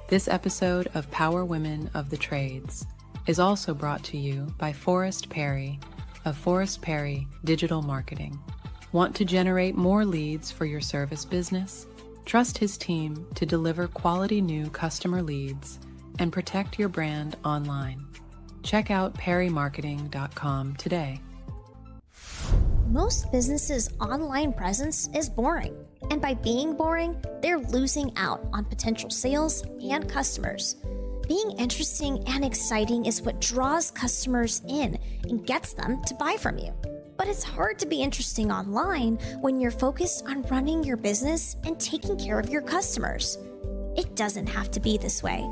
This episode of Power Women of the Trades is also brought to you by Forrest Perry of Forrest Perry Digital Marketing. Want to generate more leads for your service business? Trust his team to deliver quality new customer leads and protect your brand online. Check out perrymarketing.com today. Most businesses' online presence is boring, and by being boring, they're losing out on potential sales and customers. Being interesting and exciting is what draws customers in and gets them to buy from you. But it's hard to be interesting online when you're focused on running your business and taking care of your customers. It doesn't have to be this way.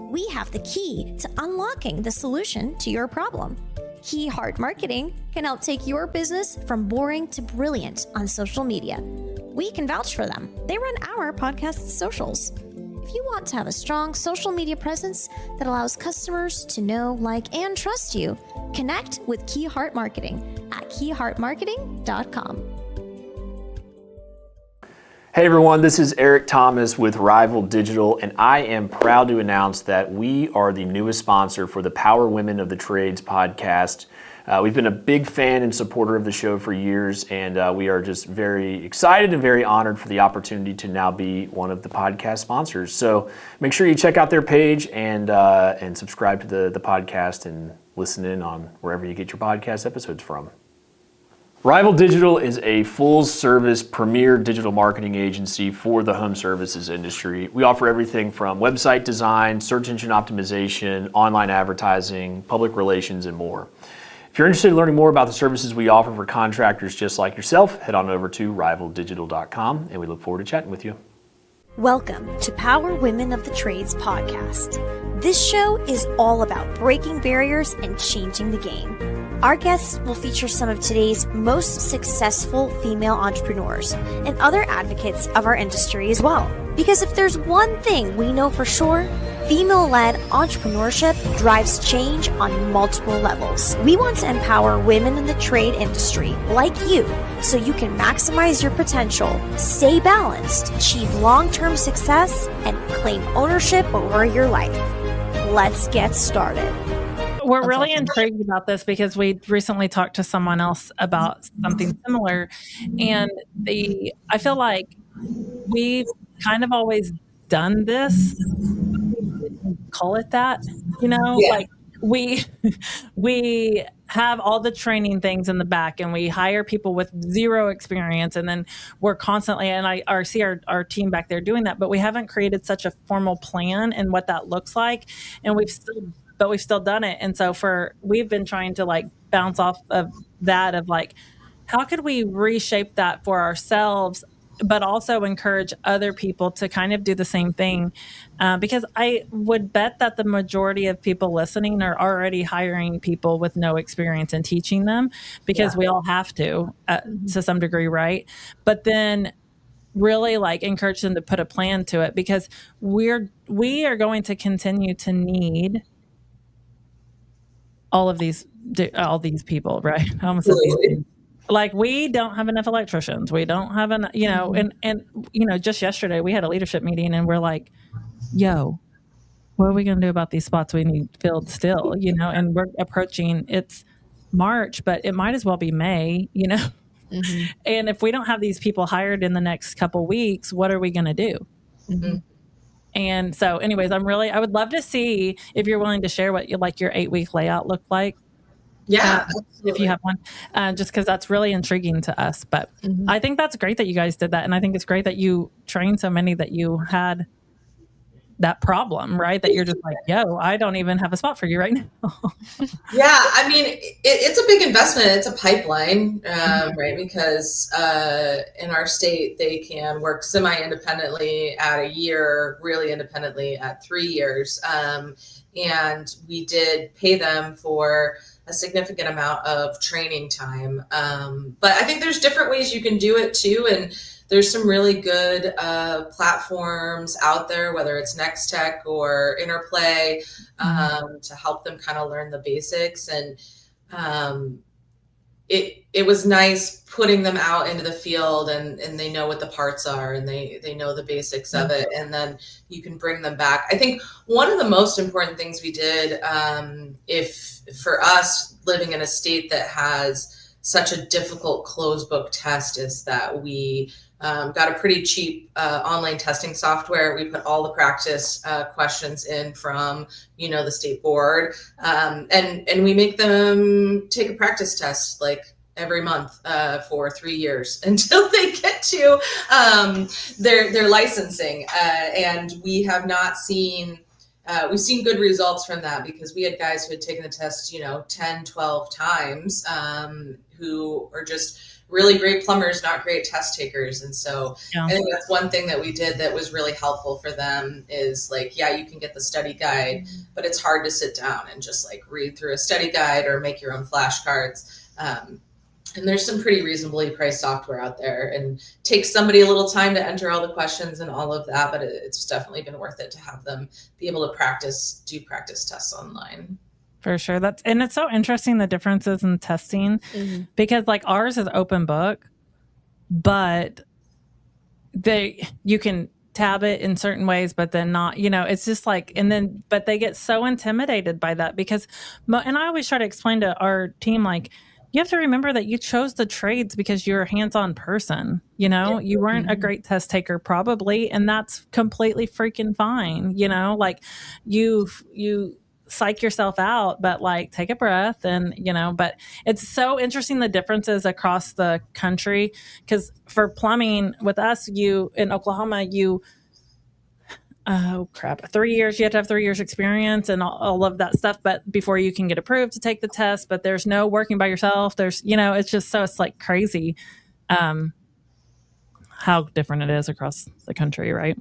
We have the key to unlocking the solution to your problem. Key Heart Marketing can help take your business from boring to brilliant on social media. We can vouch for them. They run our podcast socials. If you want to have a strong social media presence that allows customers to know, like, and trust you, connect with Key Heart Marketing at keyheartmarketing.com. Hey everyone, this is Eric Thomas with Rival Digital, and I am proud to announce that we are the newest sponsor for the Power Women of the Trades podcast. We've been a big fan and supporter of the show for years, and we are just very excited and very honored for the opportunity to now be one of the podcast sponsors. So make sure you check out their page and subscribe to the podcast and listen in on wherever you get your podcast episodes from. Rival Digital is a full-service premier digital marketing agency for the home services industry. We offer everything from website design, search engine optimization, online advertising, public relations, and more. If you're interested in learning more about the services we offer for contractors just like yourself, head on over to rivaldigital.com, and we look forward to chatting with you. Welcome to Power Women of the Trades podcast. This show is all about breaking barriers and changing the game. Our guests will feature some of today's most successful female entrepreneurs and other advocates of our industry as well. Because if there's one thing we know for sure, female-led entrepreneurship drives change on multiple levels. We want to empower women in the trade industry like you so you can maximize your potential, stay balanced, achieve long-term success, and claim ownership over your life. Let's get started. We're really intrigued about this because we recently talked to someone else about something similar. And I feel like we've kind of always done this. We didn't call it that, like we have all the training things in the back and we hire people with zero experience. And then we're constantly, and I see our team back there doing that, but we haven't created such a formal plan and what that looks like. And we've still done it. And so we've been trying to bounce off of that of how could we reshape that for ourselves, but also encourage other people to kind of do the same thing. Because I would bet that the majority of people listening are already hiring people with no experience and teaching them because we all have to some degree. Right. But then really encourage them to put a plan to it because we are going to continue to need all these people, right? I almost said these. We don't have enough electricians. We don't have enough, and just yesterday we had a leadership meeting and we're like, yo, what are we going to do about these spots we need filled still, and we're approaching, it's March, but it might as well be May, Mm-hmm. And if we don't have these people hired in the next couple weeks, what are we going to do? Mm-hmm. And so anyways, I would love to see if you're willing to share what your 8-week layout looked like. Yeah, if you have one, just because that's really intriguing to us. But I think that's great that you guys did that. And I think it's great that you trained so many that you had that problem, right? That you're just yo, I don't even have a spot for you right now. Yeah, I mean, it's a big investment. It's a pipeline, right? Because in our state, they can work semi-independently at a year, really independently at 3 years. And we did pay them for a significant amount of training time. But I think there's different ways you can do it too. And there's some really good platforms out there, whether it's Next Tech or Interplay, to help them kind of learn the basics. And it was nice putting them out into the field, and they know what the parts are, and they know the basics of it, and then you can bring them back. I think one of the most important things we did, if for us living in a state that has such a difficult closed book test, is that we got a pretty cheap online testing software. We put all the practice questions in from, the state board, and we make them take a practice test like every month for 3 years until they get to their licensing. And we have not seen, we've seen good results from that, because we had guys who had taken the test, 10, 12 times, who are just really great plumbers, not great test takers. And so I think that's one thing that we did that was really helpful for them, is like, yeah, you can get the study guide, but it's hard to sit down and just like read through a study guide or make your own flashcards. And there's some pretty reasonably priced software out there, and takes somebody a little time to enter all the questions and all of that, but it's definitely been worth it to have them be able to do practice tests online. For sure. And it's so interesting, the differences in testing, because like ours is open book, but you can tab it in certain ways, but then not, it's just like, but they get so intimidated by that, because, and I always try to explain to our team, like, you have to remember that you chose the trades because you're a hands-on person. You weren't a great test taker probably, and that's completely freaking fine. Like you psych yourself out, but like take a breath, and but it's so interesting, the differences across the country, because for plumbing with us, in Oklahoma, 3 years, you have to have 3 years experience and all of that stuff, but before you can get approved to take the test. But there's no working by yourself. There's it's just, so it's like crazy how different it is across the country, right?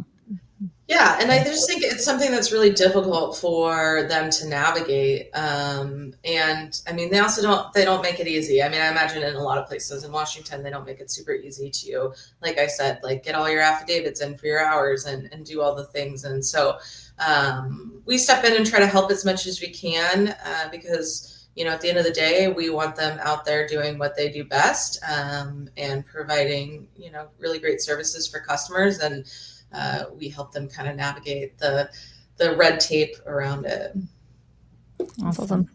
Yeah, and I just think it's something that's really difficult for them to navigate. And I mean, they don't make it easy. I mean, I imagine in a lot of places in Washington, they don't make it super easy to, like I said, like get all your affidavits in for your hours and do all the things. And so we step in and try to help as much as we can, because at the end of the day, we want them out there doing what they do best, and providing, really great services for customers. And we help them kind of navigate the red tape around it. Awesome.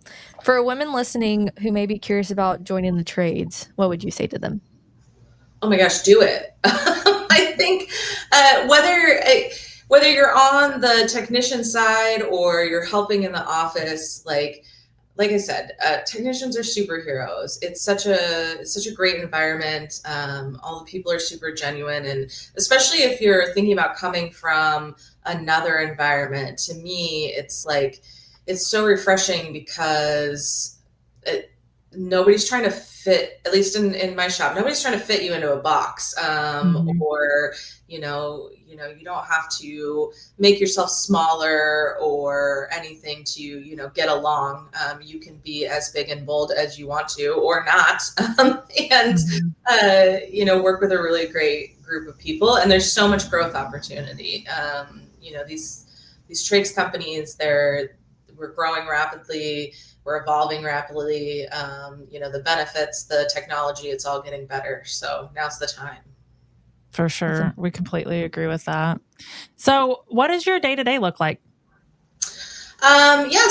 For women listening who may be curious about joining the trades, what would you say to them? Oh my gosh, do it. I think whether you're on the technician side or you're helping in the office, like I said, technicians are superheroes. It's such a great environment. All the people are super genuine, and especially if you're thinking about coming from another environment, to me, it's like, it's so refreshing, because nobody's trying to fit, at least in my shop, nobody's trying to fit you into a box, or you don't have to make yourself smaller or anything to get along. You can be as big and bold as you want to, or not, and work with a really great group of people. And there's so much growth opportunity. These trades companies, we're growing rapidly. We're evolving rapidly. The benefits, the technology, it's all getting better. So now's the time. For sure. We completely agree with that. So what does your day-to-day look like?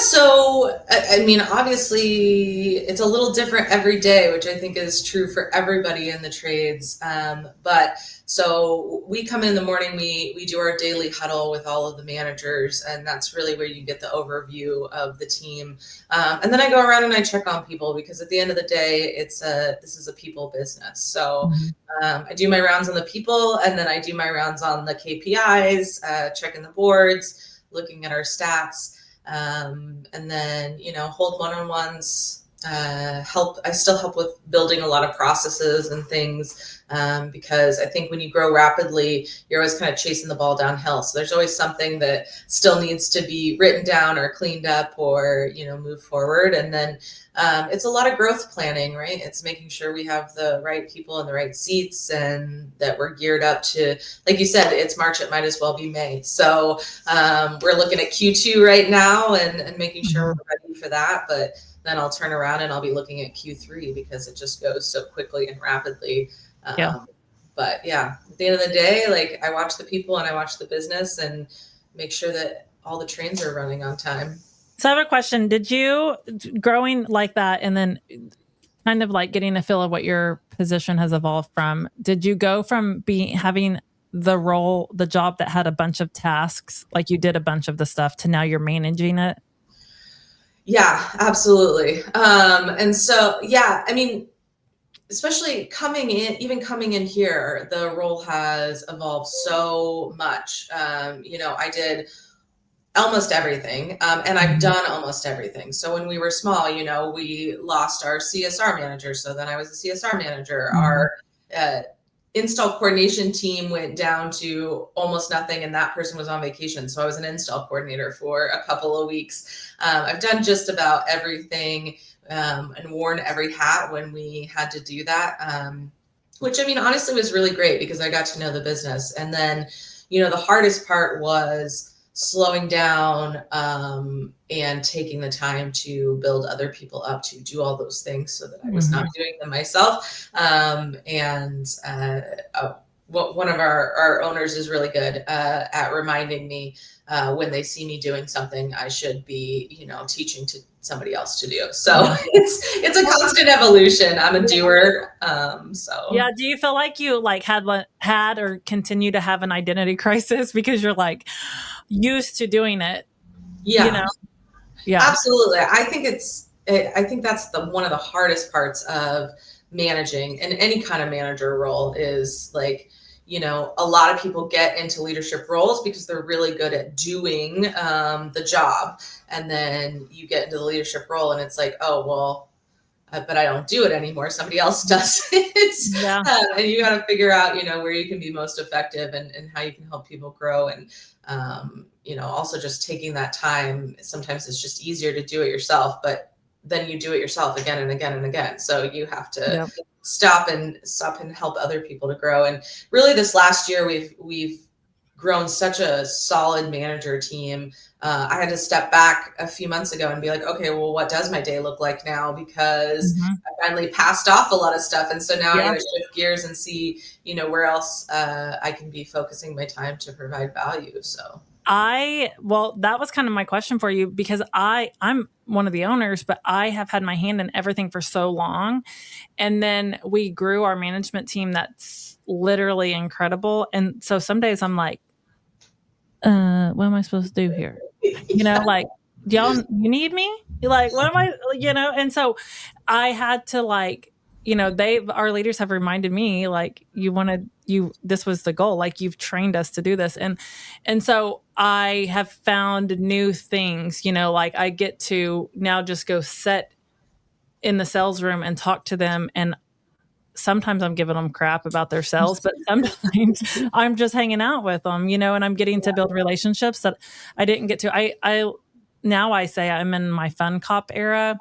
So, I mean, obviously it's a little different every day, which I think is true for everybody in the trades. But so we come in the morning, we do our daily huddle with all of the managers, and that's really where you get the overview of the team. And then I go around and I check on people, because at the end of the day, this is a people business. So I do my rounds on the people, and then I do my rounds on the KPIs, checking the boards, looking at our stats. And then, hold one-on-ones, I still help with building a lot of processes and things, because I think when you grow rapidly, you're always kind of chasing the ball downhill. So there's always something that still needs to be written down or cleaned up or, move forward. And then it's a lot of growth planning, right? It's making sure we have the right people in the right seats and that we're geared up to, like you said, it's March, it might as well be May. So we're looking at Q2 right now and making sure we're ready for that. But then I'll turn around and I'll be looking at Q3 because it just goes so quickly and rapidly. But yeah, at the end of the day, like I watch the people and I watch the business and make sure that all the trains are running on time. So I have a question. Did you, growing like that and then kind of like getting a feel of what your position has evolved from, did you go from having the job that had a bunch of tasks, like you did a bunch of the stuff, to now you're managing it? Yeah, absolutely. And so, yeah, I mean, especially coming in here, the role has evolved so much. I did almost everything. And I've done almost everything. So when we were small, we lost our CSR manager. So then I was a CSR manager. Our install coordination team went down to almost nothing, and that person was on vacation. So I was an install coordinator for a couple of weeks. I've done just about everything and worn every hat when we had to do that, which, I mean, honestly was really great because I got to know the business. And then, the hardest part was slowing down and taking the time to build other people up to do all those things so that I was not doing them myself. One of our owners is really good at reminding me when they see me doing something I should be, teaching to somebody else to do. So it's a constant evolution. I'm a doer. Yeah. Do you feel like you had or continue to have an identity crisis because you're like used to doing it? Yeah. Yeah, absolutely. I think that's one of the hardest parts of managing, and any kind of manager role is like, a lot of people get into leadership roles because they're really good at doing the job. And then you get into the leadership role and it's like, oh, well, but I don't do it anymore. Somebody else does it. Yeah. And you got to figure out, where you can be most effective and how you can help people grow. And, also just taking that time. Sometimes it's just easier to do it yourself, but then you do it yourself again and again and again. So you have to stop and help other people to grow. And really this last year, we've grown such a solid manager team. I had to step back a few months ago and be like, okay, well, what does my day look like now? Because I finally passed off a lot of stuff. And so now I got to shift gears and see, where else I can be focusing my time to provide value. So that was kind of my question for you, because I'm one of the owners, but I have had my hand in everything for so long. And then we grew our management team that's literally incredible. And so some days I'm like, what am I supposed to do here? Like, y'all, you need me? Like, what am I, And so I had to our leaders have reminded me, like, this was the goal. Like, you've trained us to do this. And so I have found new things, like I get to now just go sit in the sales room and talk to them. And sometimes I'm giving them crap about their sales, but sometimes I'm just hanging out with them, and I'm getting to build relationships that I didn't get to. Now I say I'm in my fun cop era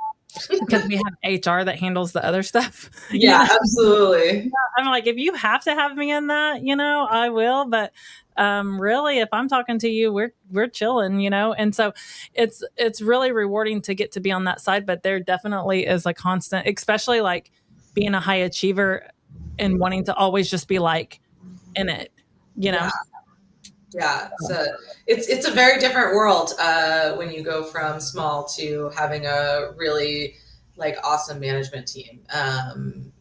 because we have HR that handles the other stuff. Yeah, absolutely. I'm like, if you have to have me in that, I will. But really, if I'm talking to you, we're chilling, And so it's really rewarding to get to be on that side. But there definitely is a constant, especially like being a high achiever and wanting to always just be like in it, Yeah, it's a very different world when you go from small to having a really awesome management team.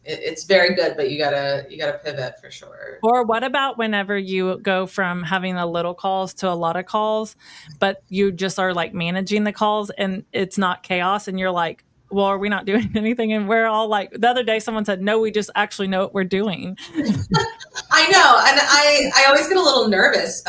It's very good, but you gotta pivot for sure. Or what about whenever you go from having a little calls to a lot of calls, but you just are like managing the calls and it's not chaos, and you're like, well, are we not doing anything? And we're all like, the other day someone said, no, we just actually know what we're doing. I know. And I always get a little nervous.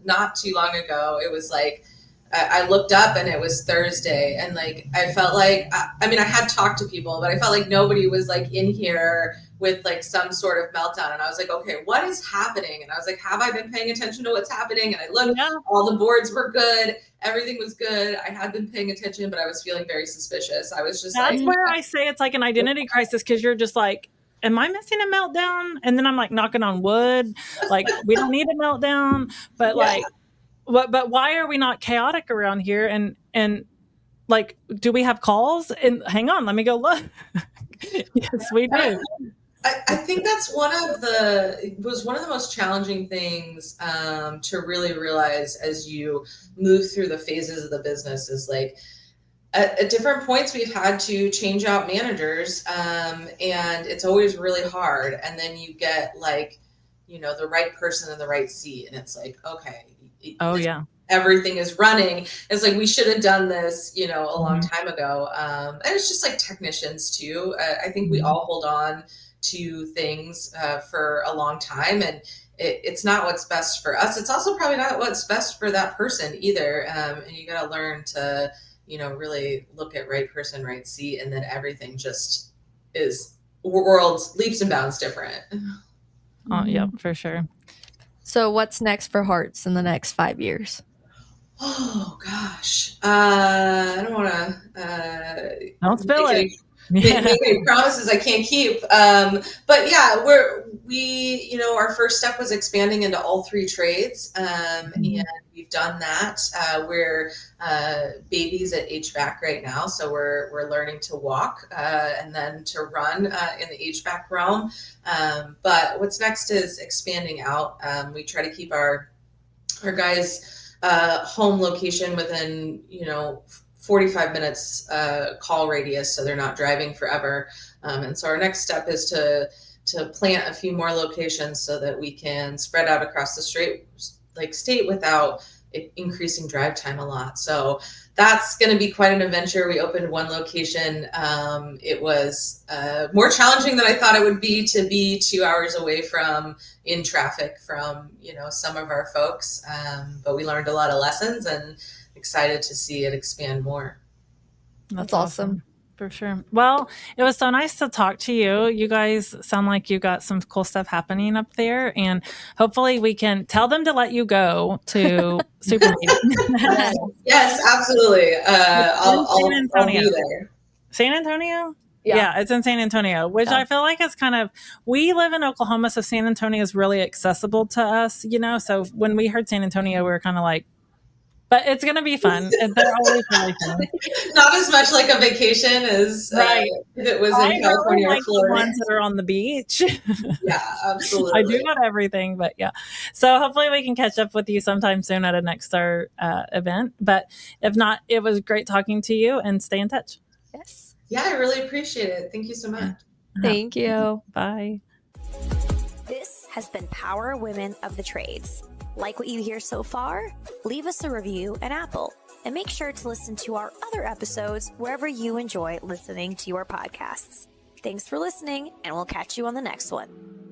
Not too long ago, it was like, I looked up and it was Thursday, and I felt like, I had talked to people, but I felt like nobody was in here with like some sort of meltdown. And I was like, okay, what is happening? And I was like, have I been paying attention to what's happening? And I looked, all the boards were good. Everything was good. I had been paying attention, but I was feeling very suspicious. I was just That's where I say it's like an identity crisis, because you're just like, am I missing a meltdown? And then I'm like knocking on wood, like we don't need a meltdown, but like, but why are we not chaotic around here? And like, do we have calls? And hang on, let me go look. Yes, we do. I think that's one of the most challenging things to really realize as you move through the phases of the business is like, at different points, we've had to change out managers, and it's always really hard. And then you get like, the right person in the right seat, and it's like, okay, everything is running. It's like we should have done this, a long time ago. And it's just like technicians too. I think we all hold on to things for a long time, and it's not what's best for us. It's also probably not what's best for that person either. And you got to learn to really look at right person, right seat, and then everything just is worlds leaps and bounds different. Oh, yeah, for sure. So what's next for Hearts in the next 5 years? Oh gosh. I don't want to, don't spill it. Make promises I can't keep. But yeah, our first step was expanding into all 3 trades. And we've done that. We're babies at HVAC right now. So we're learning to walk, and then to run, in the HVAC realm. But what's next is expanding out. We try to keep our guys, home location within, 45 minutes call radius, so they're not driving forever. And so our next step is to plant a few more locations so that we can spread out across the state without increasing drive time a lot. So that's going to be quite an adventure. We opened 1 location. It was more challenging than I thought it would be to be 2 hours away in traffic from, some of our folks. But we learned a lot of lessons, and excited to see it expand more. That's awesome. For sure. Well, it was so nice to talk to you. You guys sound like you got some cool stuff happening up there, and hopefully we can tell them to let you go to Super Meeting. Yes, absolutely. I'll be there. San Antonio? Yeah, it's in San Antonio, which I feel like is we live in Oklahoma, so San Antonio is really accessible to us, so when we heard San Antonio, we were kind of like, but it's going to be fun. And they're always really fun. Not as much like a vacation as if it was in California or Florida. The ones that are on the beach. Yeah, absolutely. I do not everything, but yeah. So hopefully we can catch up with you sometime soon at a Next Star event. But if not, it was great talking to you, and stay in touch. Yes. Yeah, I really appreciate it. Thank you so much. Thank you. Bye. This has been Power Women of the Trades. Like what you hear so far? Leave us a review at Apple, and make sure to listen to our other episodes wherever you enjoy listening to your podcasts. Thanks for listening, and we'll catch you on the next one.